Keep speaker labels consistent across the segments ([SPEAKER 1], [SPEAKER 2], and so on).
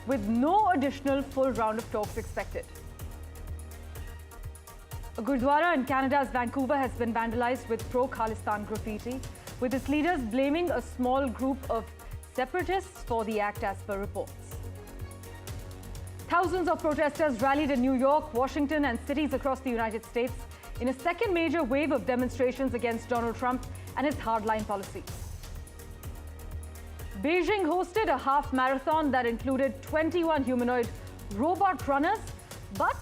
[SPEAKER 1] with no additional full round of talks expected. A Gurdwara in Canada's Vancouver has been vandalized with pro-Khalistan graffiti, with its leaders blaming a small group of separatists for the act as per reports. Thousands of protesters rallied in New York, Washington and cities across the United States in a second major wave of demonstrations against Donald Trump and his hardline policies. Beijing hosted a half marathon that included 21 humanoid robot runners, but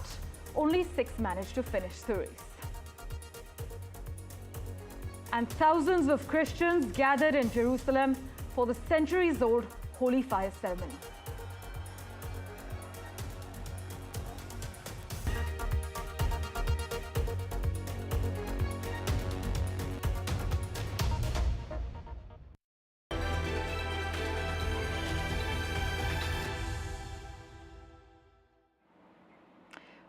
[SPEAKER 1] only 6 managed to finish the race. And thousands of Christians gathered in Jerusalem for the centuries-old Holy Fire ceremony.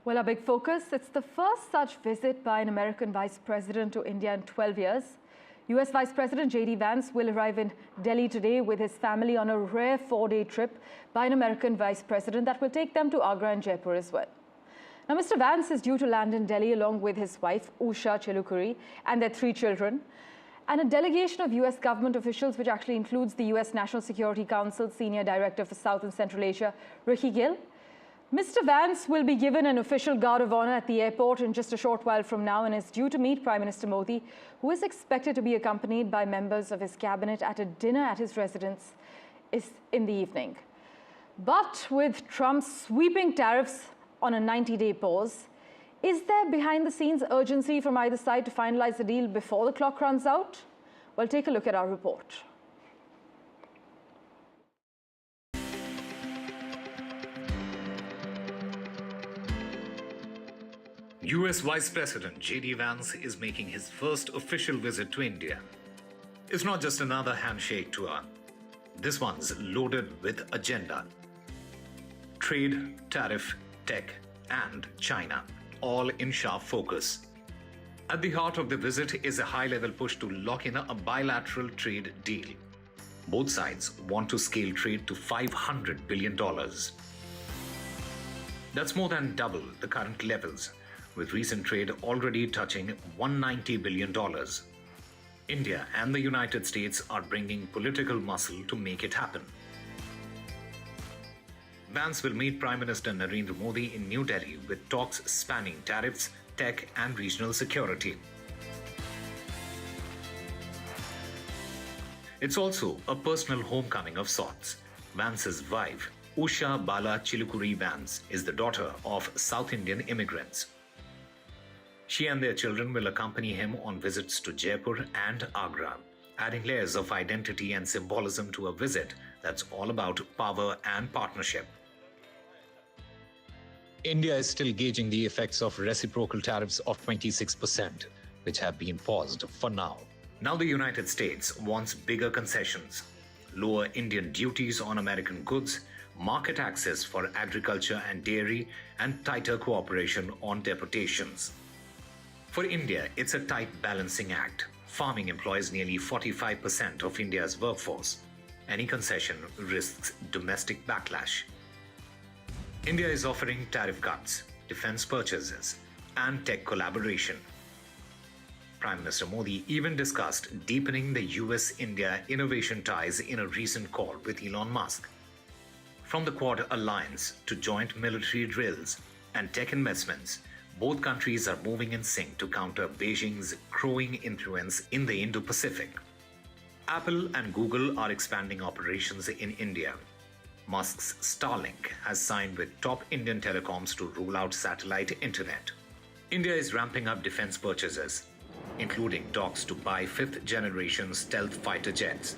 [SPEAKER 1] Well, our big focus, it's the first such visit by an American Vice President to India in 12 years. US Vice President JD Vance will arrive in Delhi today with his family on a rare 4-day trip by an American Vice President that will take them to Agra and Jaipur as well. Now, Mr. Vance is due to land in Delhi along with his wife, Usha and their 3 children, and a delegation of US government officials, which actually includes the US National Security Council Senior Director for South and Central Asia, Ricky Gill. Mr. Vance will be given an official guard of honor at the airport in just a short while from now and is due to meet Prime Minister Modi, who is expected to be accompanied by members of his cabinet at a dinner at his residence in the evening. But with Trump's sweeping tariffs on a 90-day pause, is there behind-the-scenes urgency from either side to finalize the deal before the clock runs out? Well, take a look at our report.
[SPEAKER 2] US Vice President JD Vance is making his first official visit to India. It's not just another handshake tour. This one's loaded with agenda. Trade, tariff, tech, and China, all in sharp focus. At the heart of the visit is a high-level push to lock in a bilateral trade deal. Both sides want to scale trade to $500 billion. That's more than double the current levels, with recent trade already touching $190 billion. India and the United States are bringing political muscle to make it happen. Vance will meet Prime Minister Narendra Modi in New Delhi with talks spanning tariffs, tech and regional security. It's also a personal homecoming of sorts. Vance's wife, Usha Vance, is the daughter of South Indian immigrants. She and their children will accompany him on visits to Jaipur and Agra, adding layers of identity and symbolism to a visit that's all about power and partnership. India is still gauging the effects of reciprocal tariffs of 26%, which have been paused for now. Now the United States wants bigger concessions, lower Indian duties on American goods, market access for agriculture and dairy, and tighter cooperation on deportations. For India, it's a tight balancing act. Farming employs nearly 45% of India's workforce. Any concession risks domestic backlash. India is offering tariff cuts, defense purchases, and tech collaboration. Prime Minister Modi even discussed deepening the US-India innovation ties in a recent call with Elon Musk. From the Quad alliance to joint military drills and tech investments, both countries are moving in sync to counter Beijing's growing influence in the Indo-Pacific. Apple and Google are expanding operations in India. Musk's Starlink has signed with top Indian telecoms to roll out satellite internet. India is ramping up defense purchases, including talks to buy 5th-generation stealth fighter jets.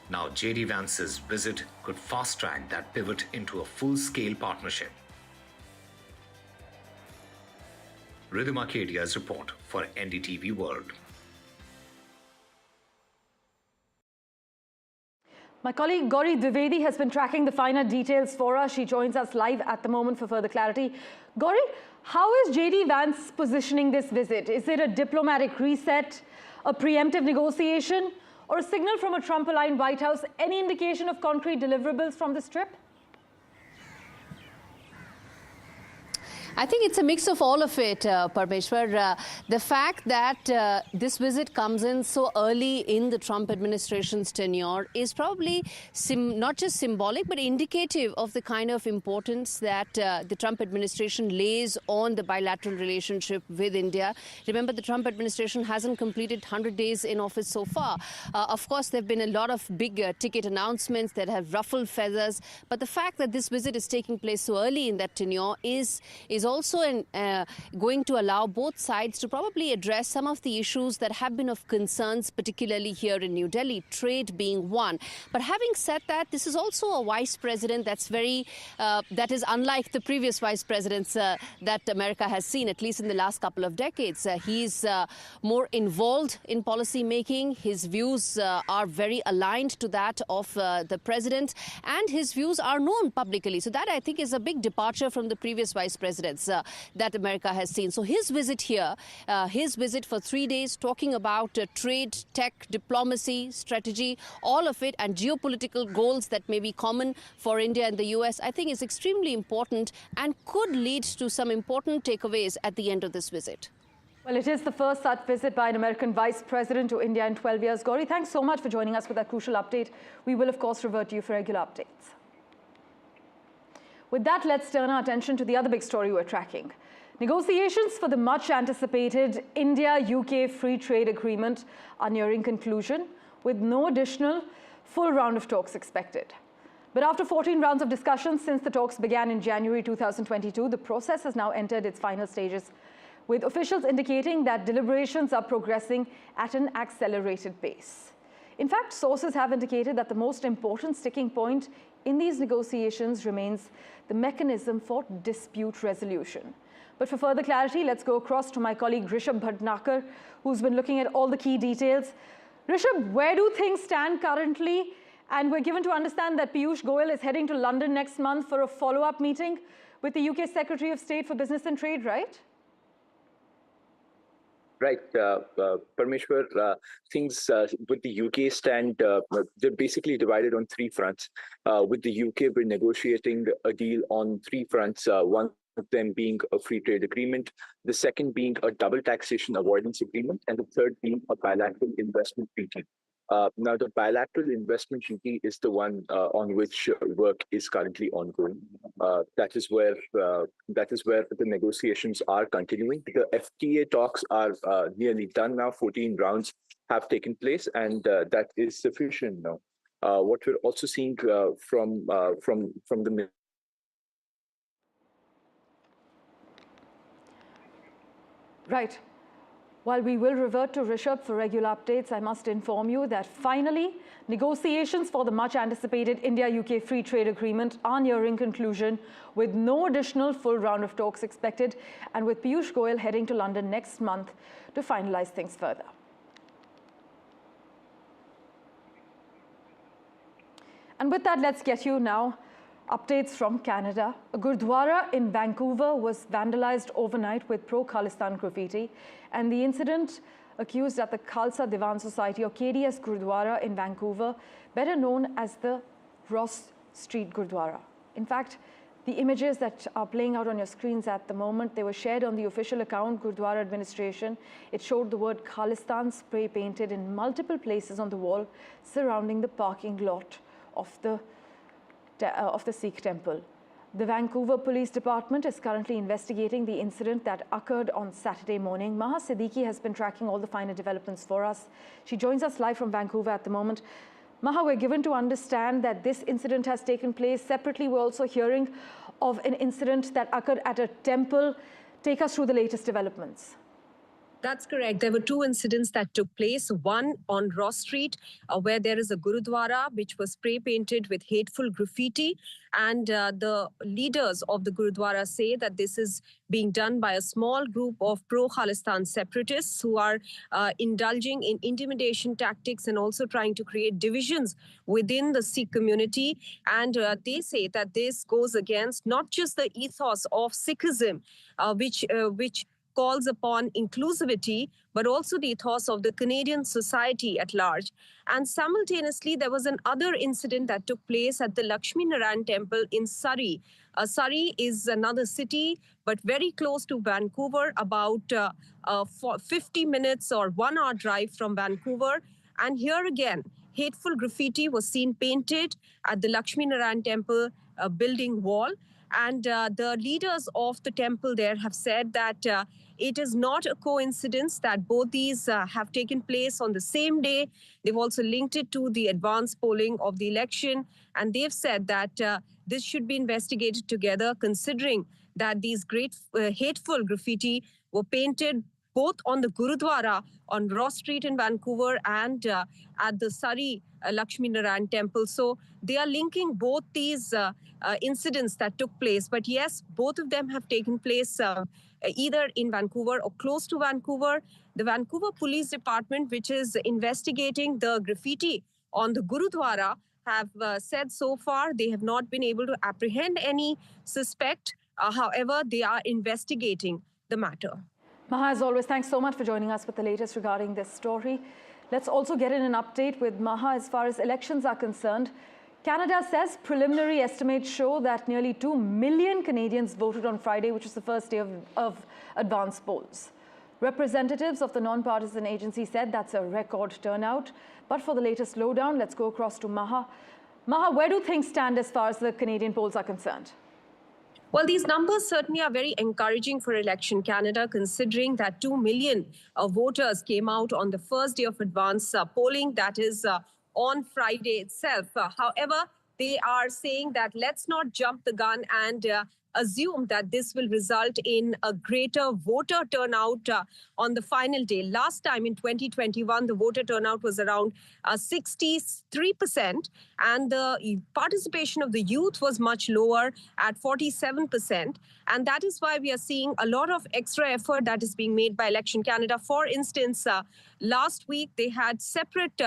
[SPEAKER 2] Now, JD Vance's visit could fast-track that pivot into a full-scale partnership. Ridhima Kedia's report for NDTV World.
[SPEAKER 1] My colleague Gauri Dwivedi has been tracking the finer details for us. She joins us live at the moment for further clarity. Gauri, how is JD Vance positioning this visit? Is it a diplomatic reset, a preemptive negotiation, or a signal from a Trump-aligned White House? Any indication of concrete deliverables from this trip?
[SPEAKER 3] I think it's a mix of all of it, Parmeshwar. The fact that this visit comes in so early in the Trump administration's tenure is probably not just symbolic, but indicative of the kind of importance that the Trump administration lays on the bilateral relationship with India. Remember, the Trump administration hasn't completed 100 days in office so far. Of course, there have been a lot of big ticket announcements that have ruffled feathers, but the fact that this visit is taking place so early in that tenure is also going to allow both sides to probably address some of the issues that have been of concerns, particularly here in New Delhi, trade being one. But having said that, this is also a vice president that is unlike the previous vice presidents that America has seen, at least in the last couple of decades. He's more involved in policy making. His views are very aligned to that of the president, and his views are known publicly. So that, I think, is a big departure from the previous vice presidents that America has seen. So his visit here, his visit for 3 days, talking about trade, tech, diplomacy, strategy, all of it, and geopolitical goals that may be common for India and the US, I think is extremely important and could lead to some important takeaways at the end of this visit.
[SPEAKER 1] Well, it is the first such visit by an American vice president to India in 12 years. Gauri, thanks so much for joining us with that crucial update. We will, of course, revert to you for regular updates. With that, let's turn our attention to the other big story we're tracking. Negotiations for the much-anticipated India-UK free trade agreement are nearing conclusion, with no additional full round of talks expected. But after 14 rounds of discussions since the talks began in January 2022, the process has now entered its final stages, with officials indicating that deliberations are progressing at an accelerated pace. In fact, sources have indicated that the most important sticking point in these negotiations remains the mechanism for dispute resolution. But for further clarity, let's go across to my colleague Rishabh Bhatnagar, who's been looking at all the key details. Rishabh, where do things stand currently? And we're given to understand that Piyush Goyal is heading to London next month for a follow-up meeting with the UK Secretary of State for Business and Trade, right?
[SPEAKER 4] Right, Parmeshwar, things with the UK stand, they're basically divided on three fronts. With the UK, we're negotiating a deal on three fronts, one of them being a free trade agreement, the second being a double taxation avoidance agreement, and the third being a bilateral investment treaty. Now, the bilateral investment treaty is the one on which work is currently ongoing. That is where the negotiations are continuing. The FTA talks are nearly done now. 14 rounds have taken place, and that is sufficient now. What we're also seeing from the
[SPEAKER 1] Right. While we will revert to Rishabh for regular updates, I must inform you that finally, negotiations for the much-anticipated India-UK free trade agreement are nearing conclusion, with no additional full round of talks expected, and with Piyush Goyal heading to London next month to finalize things further. And with that, let's get you now updates from Canada. A Gurdwara in Vancouver was vandalized overnight with pro-Khalistan graffiti, and the incident accused at the Khalsa Diwan Society, or KDS Gurdwara in Vancouver, better known as the Ross Street Gurdwara. In fact, the images that are playing out on your screens at the moment, they were shared on the official account, Gurdwara administration. It showed the word Khalistan spray painted in multiple places on the wall surrounding the parking lot of the Sikh temple. The Vancouver Police Department is currently investigating the incident that occurred on Saturday morning. Maha Siddiqui has been tracking all the finer developments for us. She joins us live from Vancouver at the moment. Maha, we're given to understand that this incident has taken place. Separately, we're also hearing of an incident that occurred at a temple. Take us through the latest developments.
[SPEAKER 5] That's correct. There were two incidents that took place. One on Ross Street, where there is a Gurudwara which was spray painted with hateful graffiti. And the leaders of the Gurudwara say that this is being done by a small group of pro-Khalistan separatists who are indulging in intimidation tactics and also trying to create divisions within the Sikh community. And they say that this goes against not just the ethos of Sikhism, which calls upon inclusivity, but also the ethos of the Canadian society at large. And simultaneously, there was another incident that took place at the Lakshmi Narayan Temple in Surrey. Surrey is another city, but very close to Vancouver, about 50 minutes or 1 hour drive from Vancouver. And here again, hateful graffiti was seen painted at the Lakshmi Narayan Temple building wall. And the leaders of the temple there have said that it is not a coincidence that both these have taken place on the same day. They've also linked it to the advanced polling of the election. And they've said that this should be investigated together, considering that these great hateful graffiti were painted both on the Gurudwara on Ross Street in Vancouver and at the Surrey Lakshmi Narayan Temple. So they are linking both these incidents that took place. But yes, both of them have taken place either in Vancouver or close to Vancouver. The Vancouver Police Department, which is investigating the graffiti on the Gurudwara, have said so far they have not been able to apprehend any suspect. However, they are investigating the matter.
[SPEAKER 1] Maha, as always, thanks so much for joining us with the latest regarding this story. Let's also get in an update with Maha as far as elections are concerned. Canada says preliminary estimates show that nearly 2 million Canadians voted on Friday, which is the first day of advance polls. Representatives of the non-partisan agency said that's a record turnout. But for the latest lowdown, let's go across to Maha. Maha, where do things stand as far as the Canadian polls are concerned?
[SPEAKER 5] Well, these numbers certainly are very encouraging for Election Canada, considering that 2 million voters came out on the first day of advance polling, that is on Friday itself. However, they are saying that let's not jump the gun and assume that this will result in a greater voter turnout on the final day. Last time in 2021, the voter turnout was around 63%, and the participation of the youth was much lower at 47%. And that is why we are seeing a lot of extra effort that is being made by Election Canada. For instance, last week, they had separate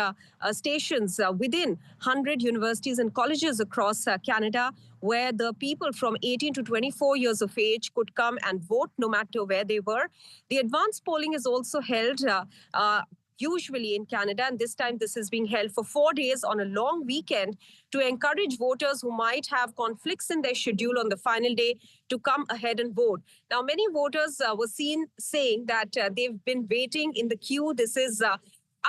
[SPEAKER 5] stations within 100 universities and colleges across Canada, where the people from 18 to 24 years of age could come and vote no matter where they were. The advanced polling is also held usually in Canada, and this time this is being held for 4 days on a long weekend to encourage voters who might have conflicts in their schedule on the final day to come ahead and vote. Now, many voters were seen saying that they've been waiting in the queue. This is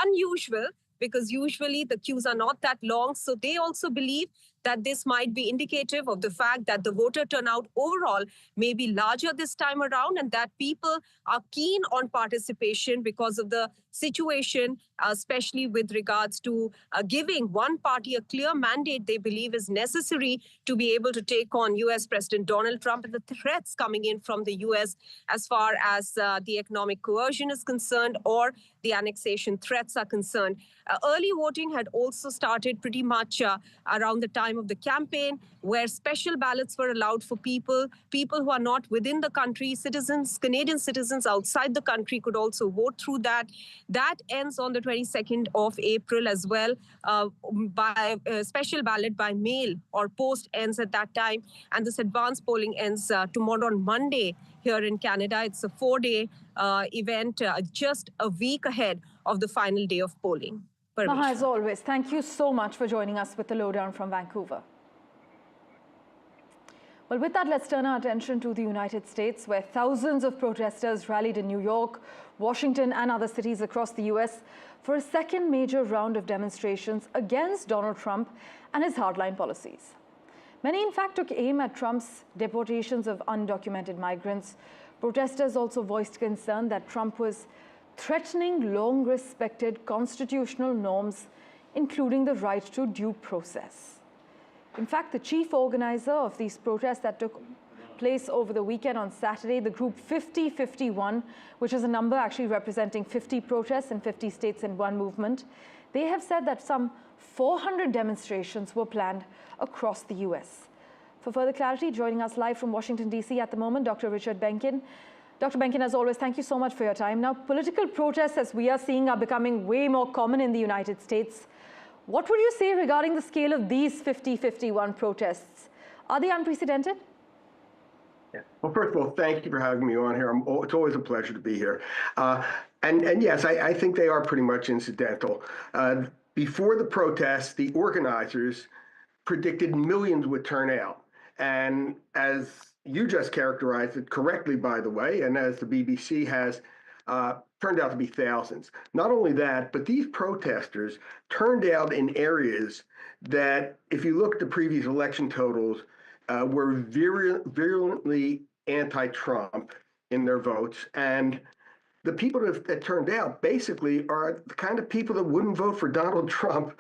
[SPEAKER 5] unusual because usually the queues are not that long. So they also believe that this might be indicative of the fact that the voter turnout overall may be larger this time around, and that people are keen on participation because of the situation, especially with regards to giving one party a clear mandate they believe is necessary to be able to take on US President Donald Trump and the threats coming in from the US as far as the economic coercion is concerned or the annexation threats are concerned. Early voting had also started pretty much around the time of the campaign, where special ballots were allowed for people who are not within the country, citizens, Canadian citizens outside the country could also vote through that. That ends on the 22nd of April as well. By a special ballot by mail or post ends at that time. And this advanced polling ends tomorrow on Monday here in Canada. It's a 4-day event, just a week ahead of the final day of polling.
[SPEAKER 1] Maha, as always, thank you so much for joining us with the lowdown from Vancouver. Well, with that, let's turn our attention to the United States, where thousands of protesters rallied in New York, Washington, and other cities across the US for a second major round of demonstrations against Donald Trump and his hardline policies. Many, in fact, took aim at Trump's deportations of undocumented migrants. Protesters also voiced concern that Trump was threatening long-respected constitutional norms, including the right to due process. In fact, the chief organizer of these protests that took place over the weekend on Saturday, the group 5051, which is a number actually representing 50 protests in 50 states in one movement, they have said that some 400 demonstrations were planned across the US. For further clarity, joining us live from Washington, D.C. at the moment, Dr. Richard Benkin. Dr. Benkin, as always, thank you so much for your time. Now, political protests, as we are seeing, are becoming way more common in the United States. What would you say regarding the scale of these 50-51 protests? Are they unprecedented?
[SPEAKER 6] Yeah. Well, first of all, thank you for having me on here. It's always a pleasure to be here. And yes, I think they are pretty much incidental. Before the protests, the organizers predicted millions would turn out. And as you just characterized it correctly, by the way, and as the BBC has, turned out to be thousands. Not only that, but these protesters turned out in areas that, if you look at the previous election totals, were virulently anti-Trump in their votes. And the people that turned out basically are the kind of people that wouldn't vote for Donald Trump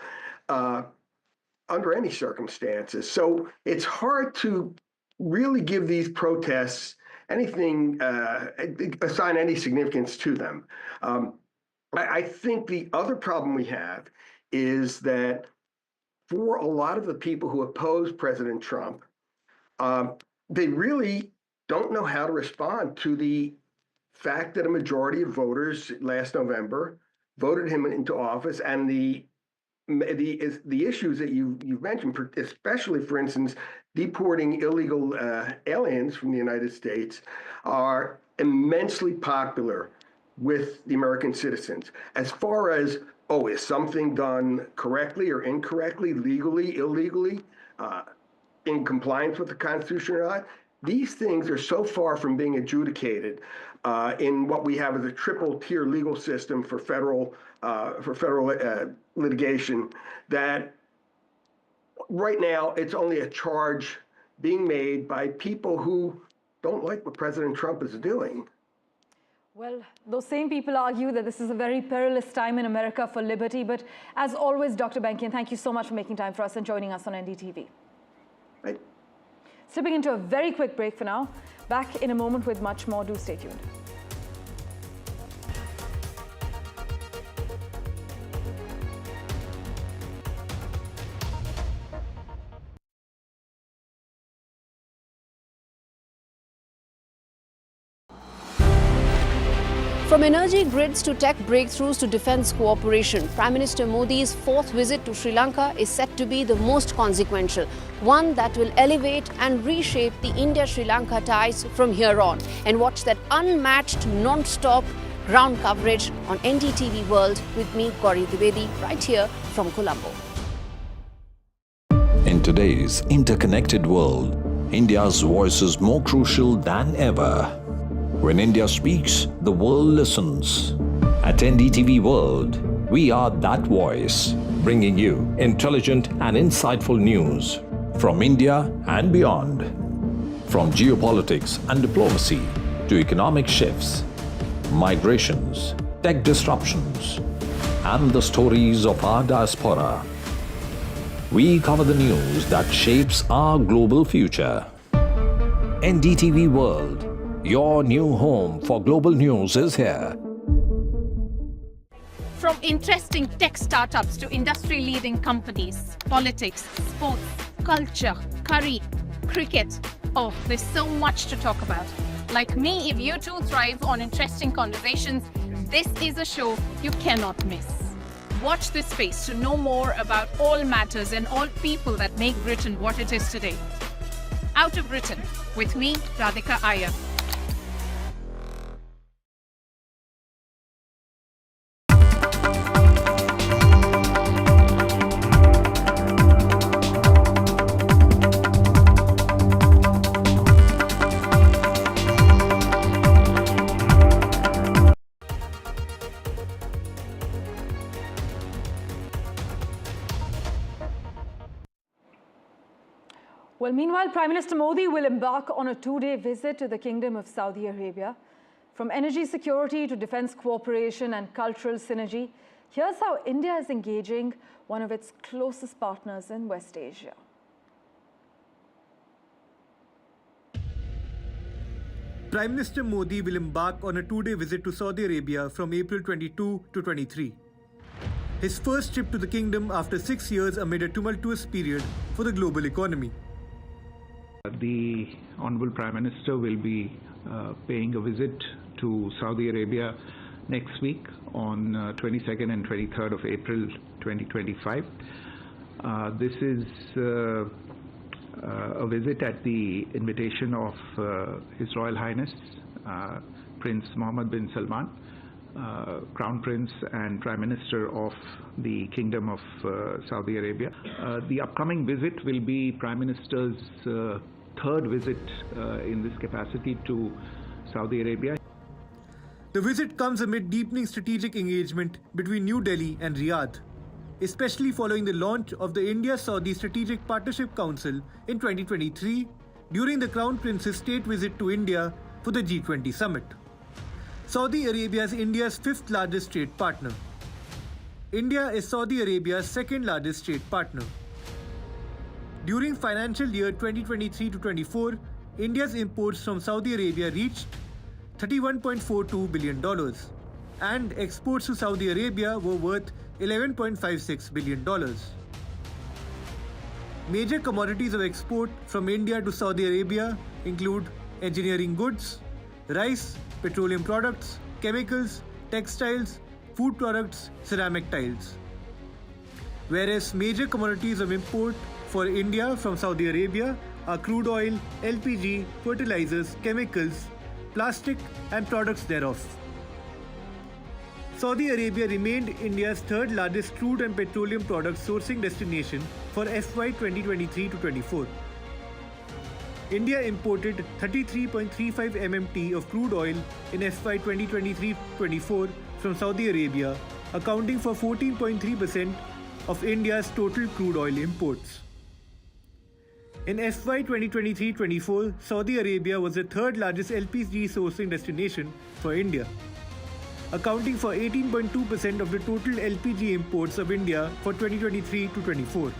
[SPEAKER 6] under any circumstances. So it's hard to really give these protests anything, assign any significance to them. I think the other problem we have is that for a lot of the people who oppose President Trump, they really don't know how to respond to the fact that a majority of voters last November voted him into office, and the issues that you've mentioned, especially, for instance, deporting illegal aliens from the United States, are immensely popular with the American citizens. As far as, is something done correctly or incorrectly, legally, illegally, in compliance with the Constitution or not, these things are so far from being adjudicated in what we have as a triple-tier legal system for federal litigation, that right now it's only a charge being made by people who don't like what President Trump is doing.
[SPEAKER 1] Well, those same people argue that this is a very perilous time in America for liberty. But as always, Dr. Benkian, thank you so much for making time for us and joining us on NDTV.
[SPEAKER 6] Right.
[SPEAKER 1] Slipping into a very quick break for now. Back in a moment with much more. Do stay tuned.
[SPEAKER 3] From energy grids to tech breakthroughs to defense cooperation, Prime Minister Modi's fourth visit to Sri Lanka is set to be the most consequential, one that will elevate and reshape the India-Sri Lanka ties from here on. And watch that unmatched, non-stop ground coverage on NDTV World with me, Gauri Dwivedi, right here from Colombo.
[SPEAKER 7] In today's interconnected world, India's voice is more crucial than ever. When India speaks, the world listens. At NDTV World, we are that voice, bringing you intelligent and insightful news from India and beyond. From geopolitics and diplomacy to economic shifts, migrations, tech disruptions, and the stories of our diaspora. We cover the news that shapes our global future. NDTV World, your new home for global news, is here.
[SPEAKER 8] From interesting tech startups to industry-leading companies, politics, sports, culture, curry, cricket. Oh, there's so much to talk about. Like me, if you too thrive on interesting conversations, this is a show you cannot miss. Watch this space to know more about all matters and all people that make Britain what it is today. Out of Britain, with me, Radhika Iyer.
[SPEAKER 1] Well, meanwhile, Prime Minister Modi will embark on a two-day visit to the Kingdom of Saudi Arabia. From energy security to defense cooperation and cultural synergy, here's how India is engaging one of its closest partners in West Asia.
[SPEAKER 9] Prime Minister Modi will embark on a two-day visit to Saudi Arabia from April 22 to 23. His first trip to the kingdom after 6 years amid a tumultuous period for the global economy.
[SPEAKER 10] The Honorable Prime Minister will be paying a visit to Saudi Arabia next week on 22nd and 23rd of April 2025. This is a visit at the invitation of His Royal Highness Prince Mohammed bin Salman, Crown Prince and Prime Minister of the Kingdom of Saudi Arabia. The upcoming visit will be Prime Minister's third visit in this capacity to Saudi Arabia.
[SPEAKER 9] The visit comes amid deepening strategic engagement between New Delhi and Riyadh, especially following the launch of the India-Saudi Strategic Partnership Council in 2023 during the Crown Prince's state visit to India for the G20 summit. Saudi Arabia is India's fifth largest trade partner. India is Saudi Arabia's second largest trade partner. During financial year 2023-24, India's imports from Saudi Arabia reached $31.42 billion, and exports to Saudi Arabia were worth $11.56 billion. Major commodities of export from India to Saudi Arabia include engineering goods, rice, petroleum products, chemicals, textiles, food products, ceramic tiles. Whereas major commodities of import for India from Saudi Arabia are crude oil, LPG, fertilizers, chemicals, plastic and products thereof. Saudi Arabia remained India's third largest crude and petroleum product sourcing destination for FY 2023-24. India imported 33.35 MMT of crude oil in FY 2023-24 from Saudi Arabia, accounting for 14.3% of India's total crude oil imports. In FY 2023-24, Saudi Arabia was the third largest LPG sourcing destination for India, accounting for 18.2% of the total LPG imports of India for 2023-24.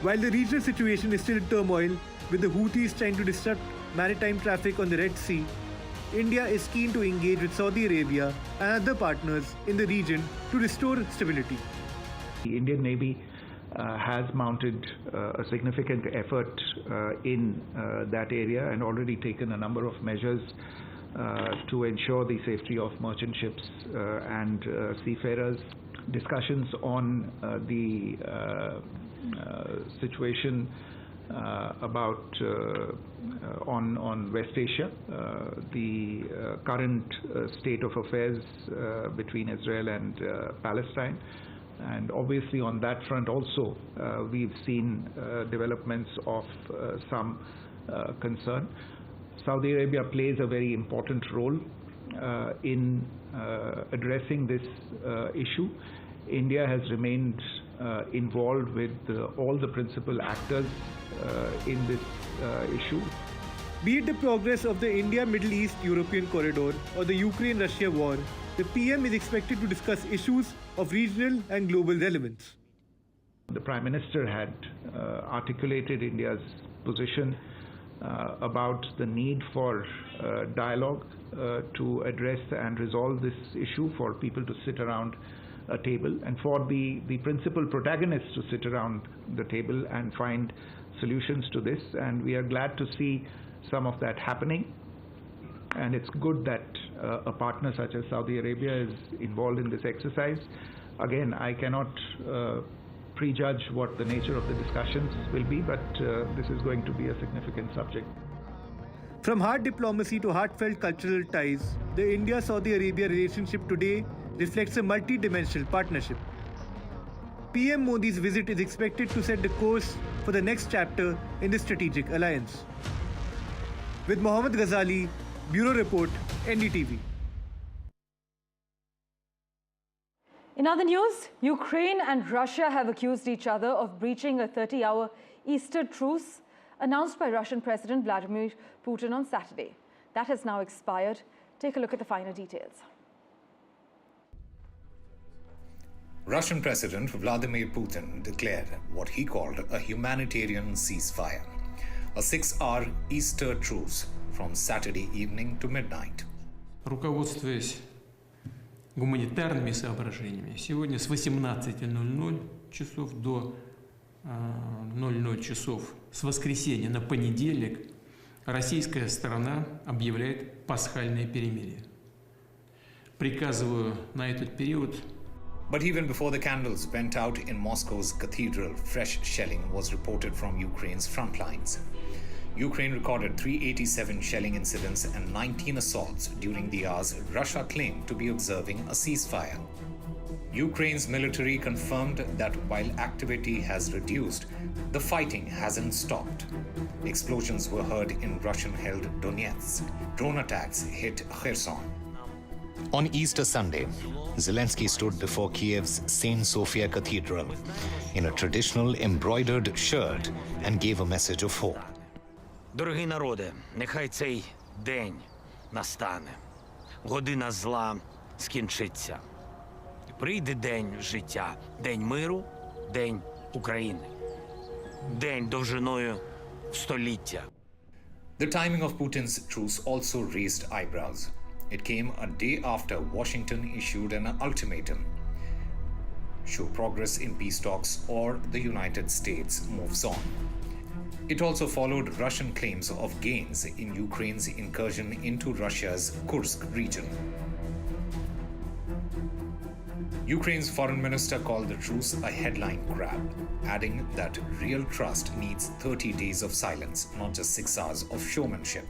[SPEAKER 9] While the regional situation is still in turmoil, with the Houthis trying to disrupt maritime traffic on the Red Sea, India is keen to engage with Saudi Arabia and other partners in the region to restore stability.
[SPEAKER 10] The Indian Navy has mounted a significant effort in that area and already taken a number of measures to ensure the safety of merchant ships and seafarers. Discussions on the situation about on West Asia, the current state of affairs between Israel and Palestine. And obviously on that front also, we've seen developments of some concern. Saudi Arabia plays a very important role in addressing this issue. India has remained involved with all the principal actors in this issue.
[SPEAKER 9] Be it the progress of the India-Middle East-European corridor or the Ukraine-Russia war, the PM is expected to discuss issues of regional and global relevance.
[SPEAKER 10] The Prime Minister had articulated India's position about the need for dialogue to address and resolve this issue, for people to sit around a table and for the principal protagonists to sit around the table and find solutions to this. And we are glad to see some of that happening. And it's good that a partner such as Saudi Arabia is involved in this exercise. Again, I cannot prejudge what the nature of the discussions will be, but this is going to be a significant subject.
[SPEAKER 9] From hard diplomacy to heartfelt cultural ties, the India-Saudi Arabia relationship today reflects a multi-dimensional partnership. PM Modi's visit is expected to set the course for the next chapter in this strategic alliance. With Mohammad Ghazali, Bureau Report, NDTV.
[SPEAKER 1] In other news, Ukraine and Russia have accused each other of breaching a 30-hour Easter truce announced by Russian President Vladimir Putin on Saturday. That has now expired. Take a look at the finer details.
[SPEAKER 2] Russian President Vladimir Putin declared what he called a humanitarian ceasefire, a 6-hour Easter truce from Saturday evening to midnight.
[SPEAKER 11] Руководствуясь гуманитарными соображениями, сегодня с 18:00 часов до 00 часов с воскресенья на понедельник российская сторона объявляет пасхальное перемирие. Приказываю на этот период
[SPEAKER 2] But even before the candles went out in Moscow's cathedral, fresh shelling was reported from Ukraine's front lines. Ukraine recorded 387 shelling incidents and 19 assaults during the hours Russia claimed to be observing a ceasefire. Ukraine's military confirmed that while activity has reduced, the fighting hasn't stopped. Explosions were heard in Russian-held Donetsk. Drone attacks hit Kherson. On Easter Sunday, Zelensky stood before Kiev's St. Sophia Cathedral in a traditional embroidered shirt and gave a message of hope.
[SPEAKER 12] Дорогі народи, нехай цей день настане. Година зла скінчиться. Прийде день життя, день миру, день України. День довжиною в століття.
[SPEAKER 2] The timing of Putin's truce also raised eyebrows. It came a day after Washington issued an ultimatum. Show progress in peace talks or the United States moves on. It also followed Russian claims of gains in Ukraine's incursion into Russia's Kursk region. Ukraine's foreign minister called the truce a headline grab, adding that real trust needs 30 days of silence, not just 6 hours of showmanship.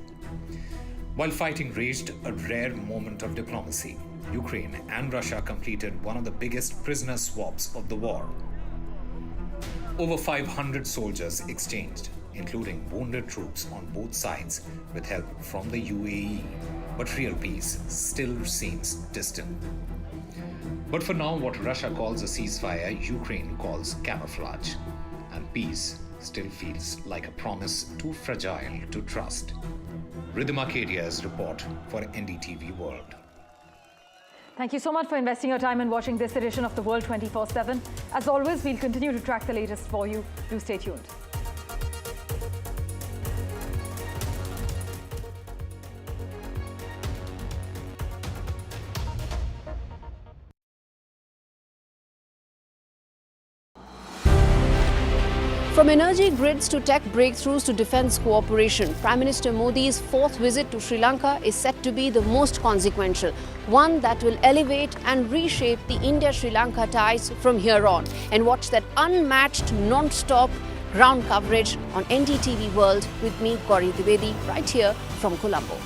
[SPEAKER 2] While fighting raged, a rare moment of diplomacy, Ukraine and Russia completed one of the biggest prisoner swaps of the war. Over 500 soldiers exchanged, including wounded troops on both sides with help from the UAE. But real peace still seems distant. But for now, what Russia calls a ceasefire, Ukraine calls camouflage. And peace still feels like a promise too fragile to trust. Rhythm Arcadia's report for NDTV World.
[SPEAKER 1] Thank you so much for investing your time in watching this edition of The World 24/7. As always, we'll continue to track the latest for you. Do stay tuned.
[SPEAKER 3] From energy grids to tech breakthroughs to defense cooperation, Prime Minister Modi's fourth visit to Sri Lanka is set to be the most consequential, one that will elevate and reshape the India-Sri Lanka ties from here on. And watch that unmatched, non-stop ground coverage on NDTV World with me, Gauri Dwivedi, right here from Colombo.